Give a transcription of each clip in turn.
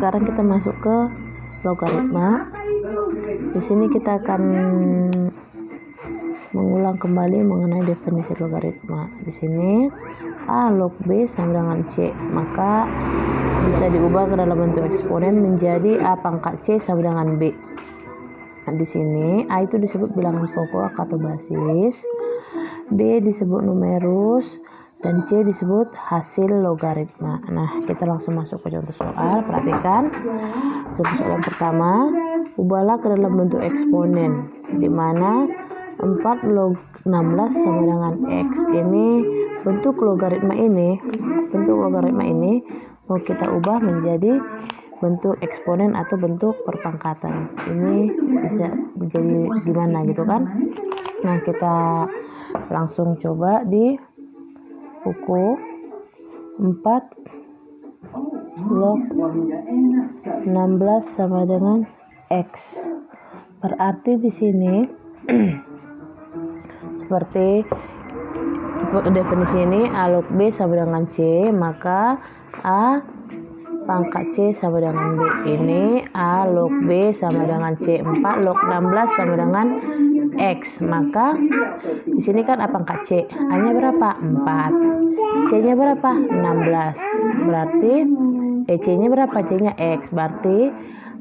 sekarang kita masuk ke logaritma. Di sini kita akan mengulang kembali mengenai definisi logaritma. Di sini A log B sama dengan C, maka bisa diubah ke dalam bentuk eksponen menjadi A pangkat C sama dengan B. Nah, di sini A itu disebut bilangan pokok atau basis, B disebut numerus, dan C disebut hasil logaritma. Nah, kita langsung masuk ke contoh soal. Perhatikan contoh soal yang pertama, ubahlah ke dalam bentuk eksponen, di mana 4 log 16 sama dengan X. Ini bentuk logaritma ini mau kita ubah menjadi bentuk eksponen atau bentuk perpangkatan. Ini bisa menjadi gimana gitu kan. Nah, kita langsung coba di buku 4 log 16 sama dengan X. Berarti di sini seperti definisi ini, A log B sama dengan C, maka A pangkat C sama dengan B. Ini A log B sama dengan C. 4 log 16 sama dengan X. Maka di sini kan A pangkat C. A-nya berapa? 4. C-nya berapa? 16. Berarti C-nya berapa? C-nya X. Berarti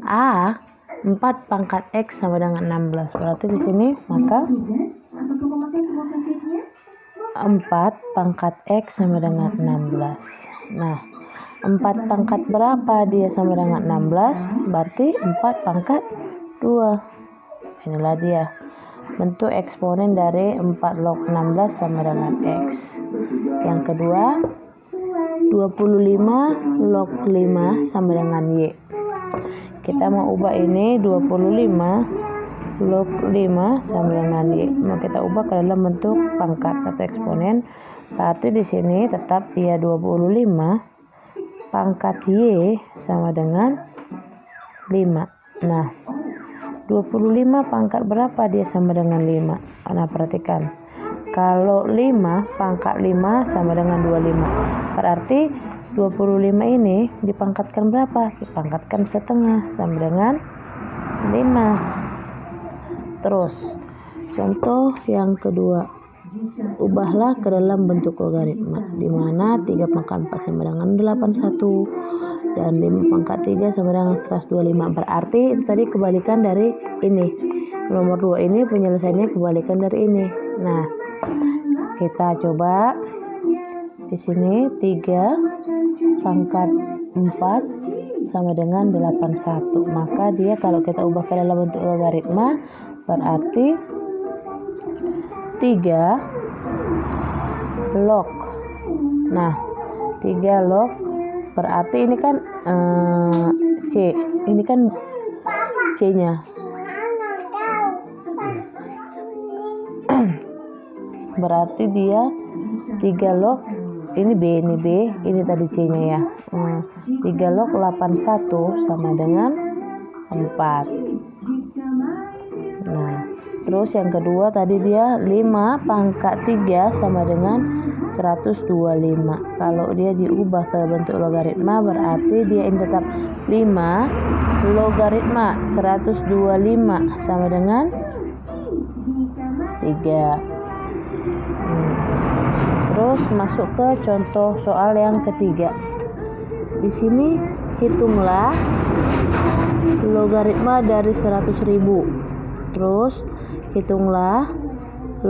A 4 pangkat X sama dengan 16. Berarti di sini maka 4 pangkat X sama dengan 16. Nah, 4 pangkat berapa dia sama dengan 16? Berarti 4 pangkat 2. Inilah dia bentuk eksponen dari 4 log 16 sama dengan X. Yang kedua, 25 log 5 sama dengan Y. Kita mau ubah ini 25 log 5 sama dengan Y. Mau kita ubah ke dalam bentuk pangkat atau eksponen. Berarti di sini tetap dia 25 pangkat Y sama dengan 5. Nah, 25 pangkat berapa dia sama dengan 5? Nah, perhatikan. Kalau 5 pangkat 5 sama dengan 25. Berarti 25 ini dipangkatkan berapa? Dipangkatkan setengah sama dengan 5. Terus, contoh yang kedua. Ubahlah ke dalam bentuk logaritma, di mana 3 pangkat 4 sama dengan 81 dan 5 pangkat 3 sama dengan 125. Berarti itu tadi kebalikan dari ini. Nomor 2 ini penyelesaiannya kebalikan dari ini. Nah, kita coba di sini 3 pangkat 4 sama dengan 81. Maka dia kalau kita ubah ke dalam bentuk logaritma berarti 3 log. Nah, 3 log berarti ini kan C. Ini kan C-nya. Berarti dia 3 log, ini B, ini tadi C-nya ya. 3 log 81 sama dengan 4. Nah, terus yang kedua tadi dia 5 pangkat 3 sama dengan 125. Kalau dia diubah ke bentuk logaritma berarti dia ini tetap 5 logaritma 125 sama dengan 3. Terus masuk ke contoh soal yang ketiga. Di sini hitunglah logaritma dari 100.000. Terus hitunglah 5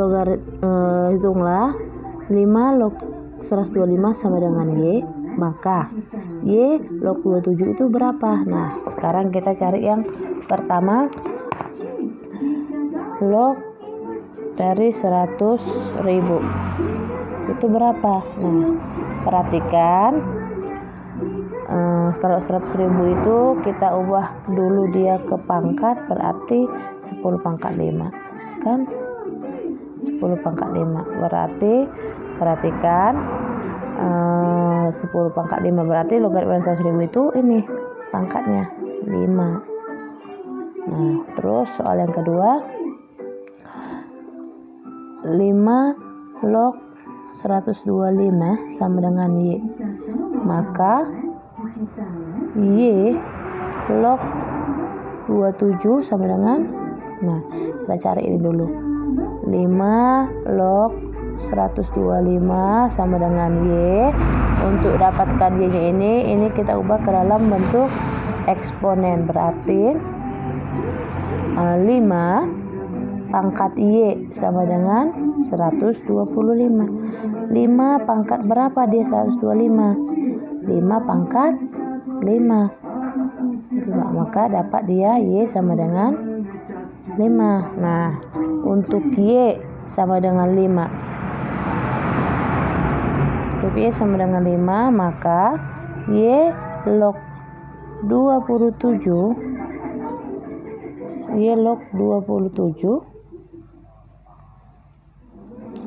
log 125 sama dengan Y, maka Y log 27 itu berapa? Nah, sekarang kita cari yang pertama, log dari 100.000 itu berapa? Nah, perhatikan, kalau 100.000 itu kita ubah dulu dia ke pangkat, berarti 10 pangkat 5 kan, 10 pangkat 5 berarti perhatikan 10 pangkat 5 berarti logaritma 100.000 itu ini pangkatnya 5. Nah, terus soal yang kedua, 5 log 125 sama dengan Y, maka Y log 27 sama dengan, nah kita cari ini dulu, 5 log 125 sama dengan Y. Untuk dapatkan Y nya ini kita ubah ke dalam bentuk eksponen, berarti 5 pangkat Y sama dengan 125. 5 pangkat berapa dia 125? 5 pangkat 5, maka dapat dia Y sama dengan 5. Nah, untuk Y sama dengan 5, untuk Y sama dengan 5, maka Y log 27, Y log 27,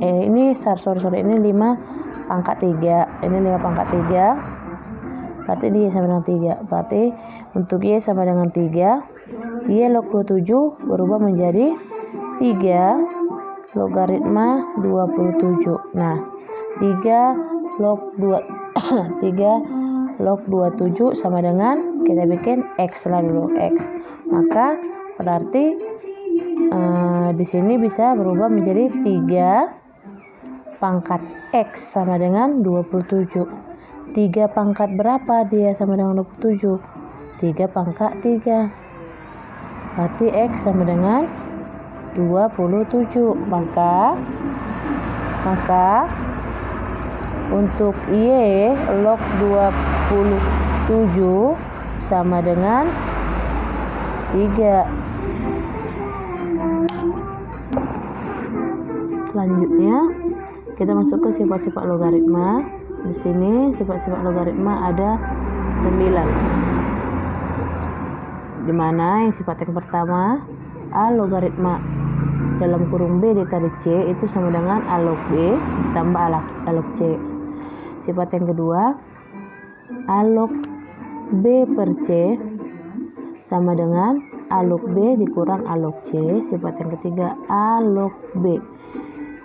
ini sorry, ini 5 pangkat 3, ini 5 pangkat 3, berarti ini Y sama dengan 3, berarti untuk Y sama dengan 3, Y log 27 berubah menjadi 3 logaritma 27. Nah, 3 log 27 sama dengan, kita bikin X lah dulu, X. Maka berarti di sini bisa berubah menjadi 3 pangkat X sama dengan 27. 3 pangkat berapa dia sama dengan 27? 3 pangkat 3. Berarti X sama dengan 27. Maka untuk Y log 27 sama dengan 3. Selanjutnya kita masuk ke sifat-sifat logaritma. Di sini sifat-sifat logaritma ada 9. Dimana yang sifat yang pertama A logaritma dalam kurung B dikali C itu sama dengan A log B ditambah A log C. Sifat yang kedua A log B per C sama dengan A log B dikurang A log C. Sifat yang ketiga A log B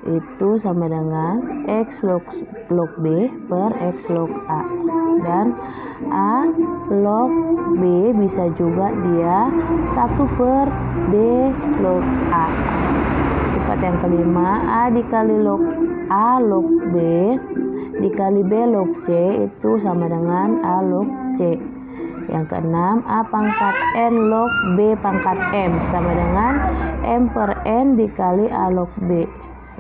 itu sama dengan X log B per X log A, dan A log B bisa juga dia 1 per B log A. Sifat yang kelima A dikali log A log B dikali B log C itu sama dengan A log C. Yang keenam A pangkat N log B pangkat M sama dengan M per N dikali A log B.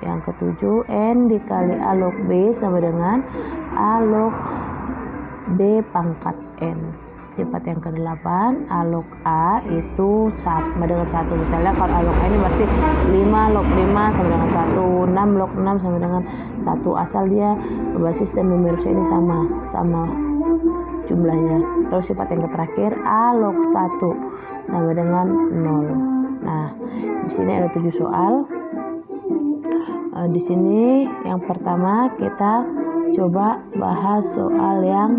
Yang ketujuh N dikali A log B sama dengan A log B pangkat N. Sifat yang kedelapan A log A itu sama dengan 1. Misalnya kalau A log A ini berarti 5 log 5 sama dengan 1, 6 log 6 sama dengan 1, asal dia basis dan numerusnya ini sama jumlahnya. Terus sifat yang terakhir A log 1 sama dengan 0. Nah, di sini ada 7 soal. Di sini yang pertama kita coba bahas soal yang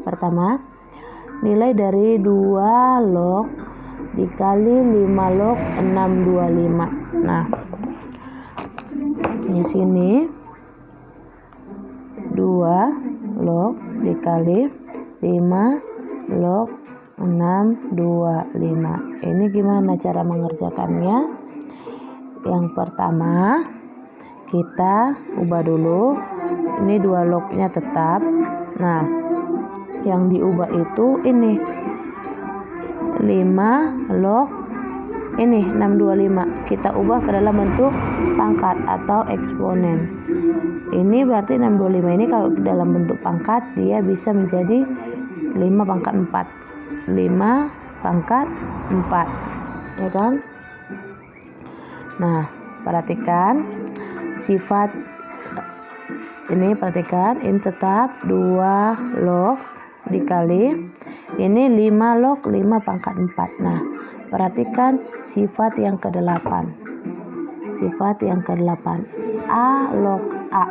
pertama. Nilai dari 2 log dikali 5 log 625. Nah, di sini 2 log dikali 5 log 625. Ini gimana cara mengerjakannya? Yang pertama kita ubah dulu, ini 2 lognya tetap. Nah, yang diubah itu ini 5 log ini 625, kita ubah ke dalam bentuk pangkat atau eksponen. Ini berarti 625 ini kalau dalam bentuk pangkat dia bisa menjadi 5 pangkat 4, 5 pangkat 4, ya kan? Nah, perhatikan sifat ini, perhatikan ini tetap 2 log dikali ini 5 log 5 pangkat 4. Nah, perhatikan sifat yang ke-8. Sifat yang ke-8 A log A.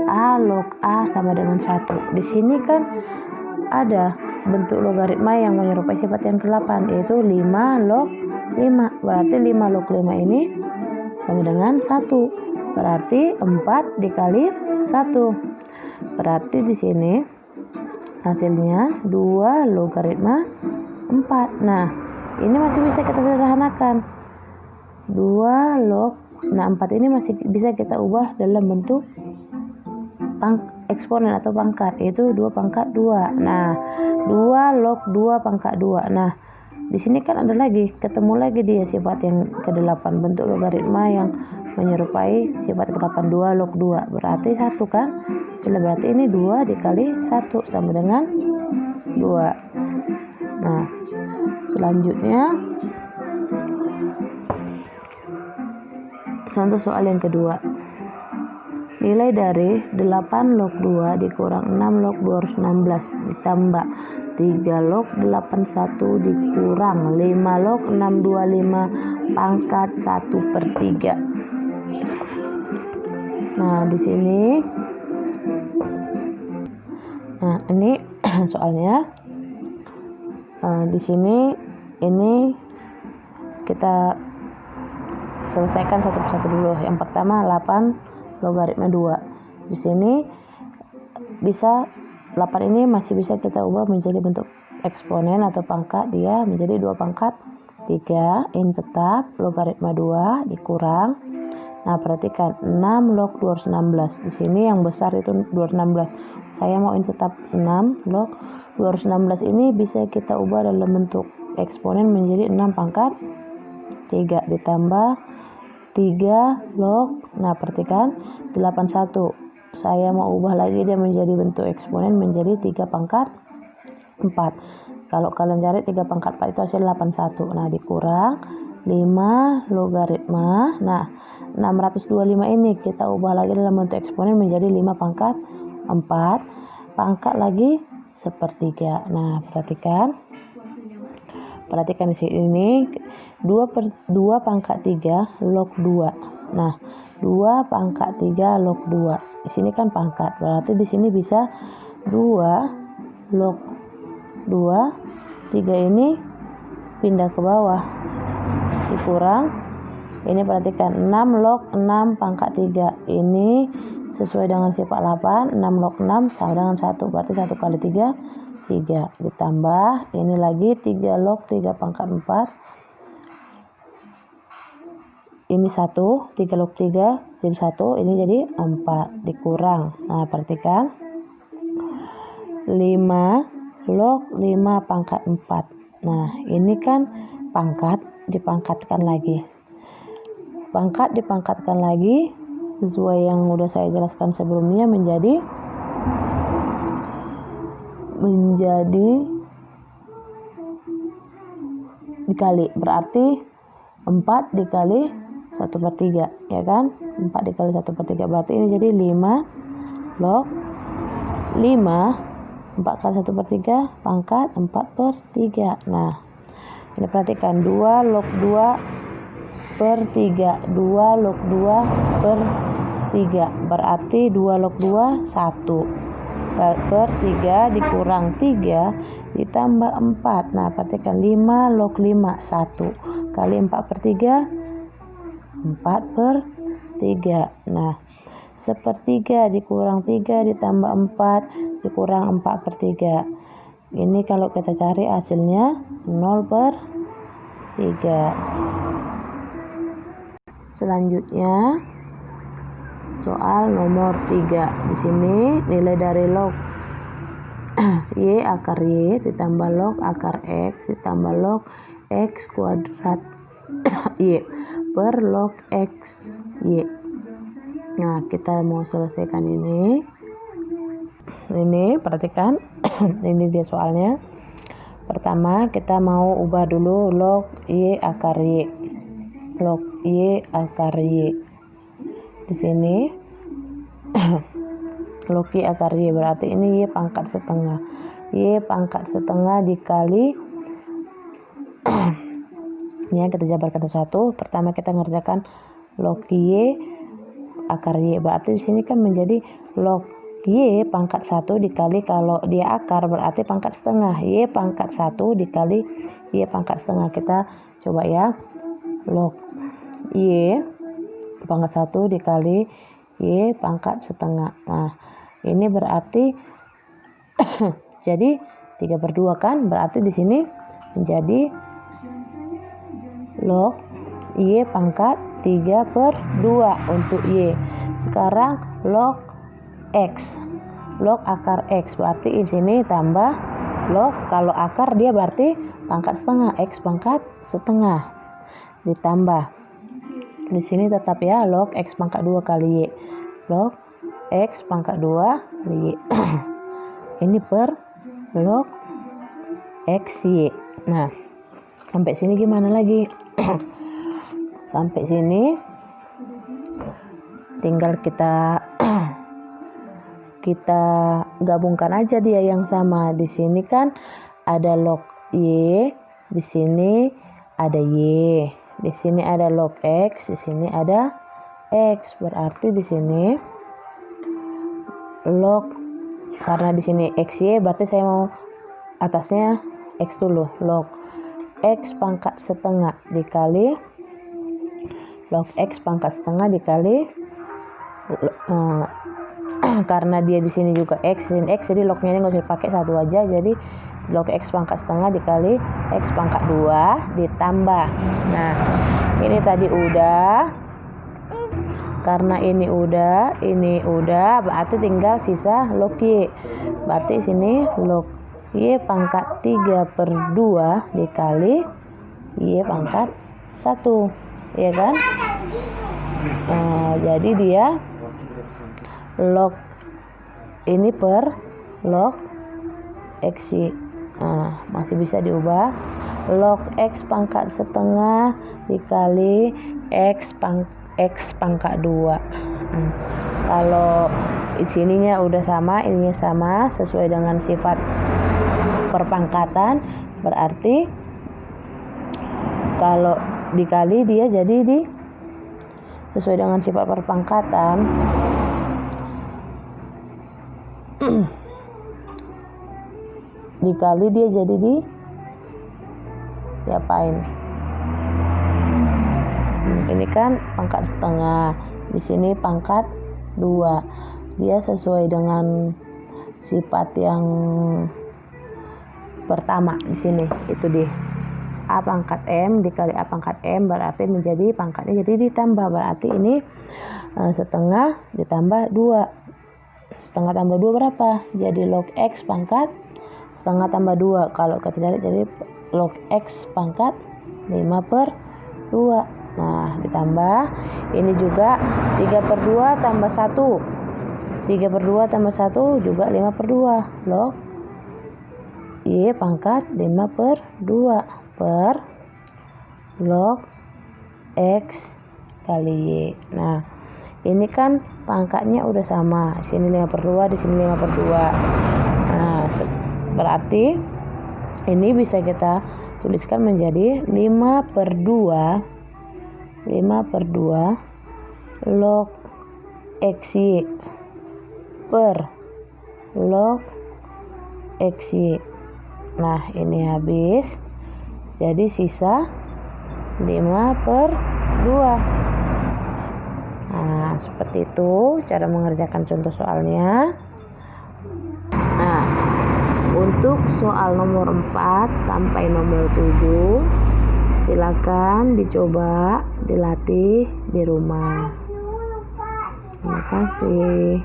A log A sama dengan 1. Di sini kan ada bentuk logaritma yang menyerupai sifat yang ke-8, yaitu 5 log 5. Berarti 5 log 5 ini sama dengan 1. Berarti 4 dikali 1. Berarti di sini Hasilnya 2 logaritma 4. Nah, ini masih bisa kita sederhanakan. 2 log, nah 4 ini masih bisa kita ubah dalam bentuk eksponen atau pangkat, yaitu 2 pangkat 2. Nah, 2 log 2 pangkat 2. Nah, di sini kan ada lagi, ketemu lagi dia sifat yang ke-8, bentuk logaritma yang menyerupai sifat ke-8, 2 log 2. Berarti 1 kan? Berarti ini 2 dikali 1 sama dengan 2. Nah, selanjutnya contoh soal yang kedua. Nilai dari 8 log 2 dikurang 6 log 216 ditambah 3 log 81 dikurang 5 log 625 pangkat 1/3. Nah, di sini ini soalnya. Di sini ini kita selesaikan satu persatu dulu. Yang pertama 8 logaritma 2. Di sini bisa 8 ini masih bisa kita ubah menjadi bentuk eksponen atau pangkat, dia menjadi 2 pangkat 3. Ini tetap logaritma 2 dikurang. Nah, perhatikan 6 log 216. Di sini yang besar itu 216. Saya mau ini tetap 6 log 216 ini bisa kita ubah dalam bentuk eksponen menjadi 6 pangkat 3 ditambah 3 log. Nah, perhatikan 81. Saya mau ubah lagi dia menjadi bentuk eksponen menjadi 3 pangkat 4. Kalau kalian cari 3 pangkat 4 itu hasil 81. Nah, dikurang 5 logaritma. Nah, 625 ini kita ubah lagi dalam bentuk eksponen menjadi 5 pangkat 4 pangkat lagi 1/3. Nah, perhatikan di sini 2 pangkat 3 log 2. Nah, 2 pangkat 3 log 2. Di sini kan pangkat, berarti di sini bisa 2 log 2. 3 ini pindah ke bawah dikurang. Ini perhatikan 6 log 6 pangkat 3. Ini sesuai dengan sifat 8. 6 log 6 sama dengan 1. Berarti 1 kali 3, 3. Ditambah ini lagi 3 log 3 pangkat 4. Ini 1. 3 log 3 jadi 1. Ini jadi 4. Dikurang. Nah, perhatikan 5 log 5 pangkat 4. Nah, ini kan pangkat dipangkatkan lagi. Pangkat dipangkatkan lagi sesuai yang udah saya jelaskan sebelumnya menjadi dikali, berarti 4 dikali 1/3, ya kan? 4 dikali 1/3 berarti ini jadi 5 log 5 4 kali 1/3 pangkat 4/3. Nah, ini perhatikan 2 log 2/3. 2 log 2/3 berarti 2 log 2 1/3 dikurang 3 ditambah 4. Nah, perhatikan 5 log 5 1 kali 4/3 4/3. Nah, 1/3 dikurang 3 ditambah 4 dikurang 4/3. Ini kalau kita cari hasilnya 0/3. Selanjutnya soal nomor 3. Di sini nilai dari log y akar y ditambah log akar x ditambah log x kuadrat y per log x y. Nah, kita mau selesaikan ini. Ini perhatikan ini dia soalnya. Pertama kita mau ubah dulu log y akar y. Log y akar y. Di sini log y akar y berarti ini y pangkat setengah. Y pangkat setengah dikali ini kita jabarkan satu. Pertama kita ngerjakan log y akar y berarti di sini kan menjadi log y pangkat 1 dikali, kalau dia akar berarti pangkat setengah, y pangkat 1 dikali y pangkat setengah. Kita coba ya, log y pangkat 1 dikali y pangkat setengah. Nah, ini berarti jadi 3/2 kan, berarti di sini menjadi log Y pangkat 3/2 untuk Y. Sekarang log X, log akar X, berarti di sini tambah log, kalau akar dia berarti pangkat setengah, X pangkat setengah ditambah di sini tetap ya log X pangkat 2 kali Y, log X pangkat 2 kali Y. Ini per log X Y. Nah, sampai sini gimana lagi? Sampai sini tinggal kita gabungkan aja dia yang sama. Di sini kan ada log Y, di sini ada Y, di sini ada log X, di sini ada X. Berarti di sini log, karena di sini XY, berarti saya mau atasnya X dulu. Log X pangkat setengah dikali log X pangkat setengah dikali karena dia di sini juga X, dan X, jadi lognya ini nggak usah pakai, satu aja. Jadi log X pangkat setengah dikali X pangkat 2 ditambah. Nah, ini tadi udah, karena ini udah, berarti tinggal sisa log Y. Berarti sini log Y pangkat 3/2 dikali Y pangkat 1, ya kan? Jadi dia log ini per log X Y. Masih bisa diubah, log X pangkat setengah dikali X pangkat 2. Kalau sininya udah sama, ininya sama, sesuai dengan sifat perpangkatan, berarti kalau dikali dia jadi sesuai dengan sifat perpangkatan. Dikali dia jadi diapain? Ini kan pangkat setengah, di sini pangkat 2. Dia sesuai dengan sifat yang pertama di sini, itu di A pangkat M dikali A pangkat M, berarti menjadi pangkatnya jadi ditambah, berarti ini setengah ditambah 2. Setengah tambah 2 berapa? Jadi log X pangkat setengah tambah 2. Kalau kita cari jadi log X pangkat 5/2. Nah, ditambah ini juga 3/2 tambah 1. 3/2 tambah 1 juga 5/2. Log Y pangkat 5/2 per log X kali Y. Nah, ini kan pangkatnya udah sama. Di sini 5/2, di sini 5/2. Nah, berarti ini bisa kita tuliskan menjadi 5/2 log XY per log XY. Nah, ini habis. Jadi sisa 5/2. Nah, seperti itu cara mengerjakan contoh soalnya. Nah, untuk soal nomor 4 sampai nomor 7 silakan dicoba dilatih di rumah. Terima kasih.